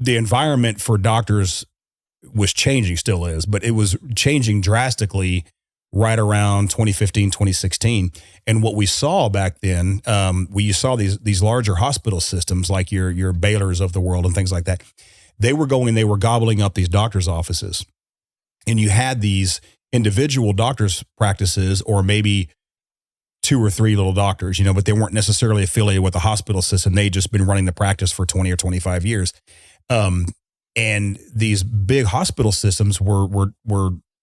the environment for doctors was changing, still is, but it was changing drastically right around 2015, 2016. And what we saw back then, you saw these larger hospital systems like your Baylors of the world and things like that. They were gobbling up these doctors' offices. And you had these individual doctors' practices, or maybe 2 or 3 little doctors, but they weren't necessarily affiliated with the hospital system. They'd just been running the practice for 20 or 25 years. And these big hospital systems were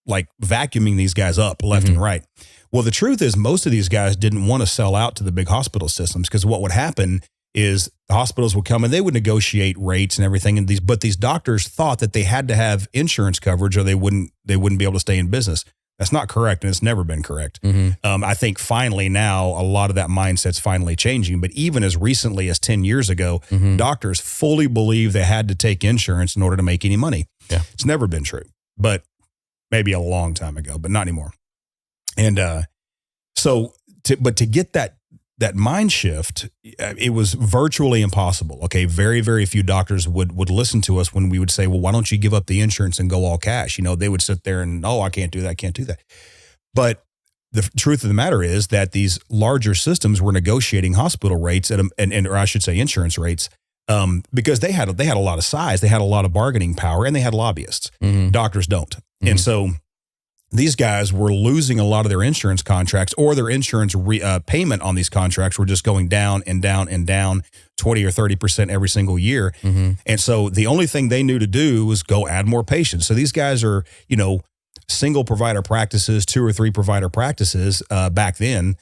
like vacuuming these guys up left and right. Well, the truth is most of these guys didn't want to sell out to the big hospital systems, because what would happen is the hospitals would come and they would negotiate rates and everything. But these doctors thought that they had to have insurance coverage or they wouldn't be able to stay in business. That's not correct, and it's never been correct. I think finally now a lot of that mindset's finally changing. But even as recently as 10 years ago, doctors fully believed they had to take insurance in order to make any money. Yeah. It's never been true, but maybe a long time ago, but not anymore. And to get that mind shift, it was virtually impossible. Okay, very, very few doctors would listen to us when we would say, well, why don't you give up the insurance and go all cash? They would sit there and, I can't do that. But the truth of the matter is that these larger systems were negotiating hospital rates or I should say insurance rates, because they had a lot of size, they had a lot of bargaining power, and they had lobbyists. Doctors don't. And so these guys were losing a lot of their insurance contracts, or their insurance payment on these contracts were just going down and down and down 20 or 30% every single year. And so the only thing they knew to do was go add more patients. So these guys are, single provider practices, 2 or 3 provider practices back then,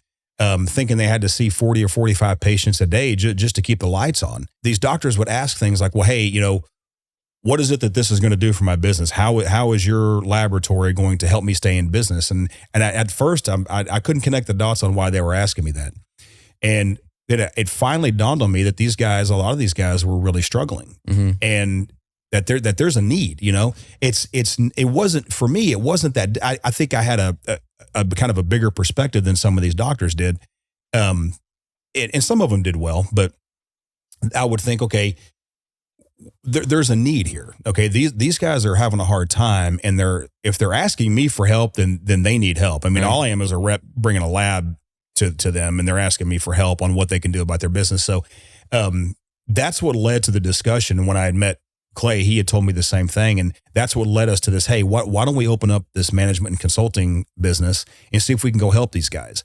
thinking they had to see 40 or 45 patients a day just to keep the lights on. These doctors would ask things like, well, hey, what is it that this is going to do for my business? How is your laboratory going to help me stay in business? And at first, I couldn't connect the dots on why they were asking me that. And it finally dawned on me that a lot of these guys were really struggling, and that there's a need. It wasn't for me. It wasn't that. I think I had a kind of a bigger perspective than some of these doctors did, and some of them did well, but I would think, okay, there's a need here. Okay. These guys are having a hard time, and if they're asking me for help, then they need help. I mean, all I am is a rep bringing a lab to them, and they're asking me for help on what they can do about their business. So, that's what led to the discussion. And when I had met Clay, he had told me the same thing. And that's what led us to this. Hey, why don't we open up this management and consulting business and see if we can go help these guys?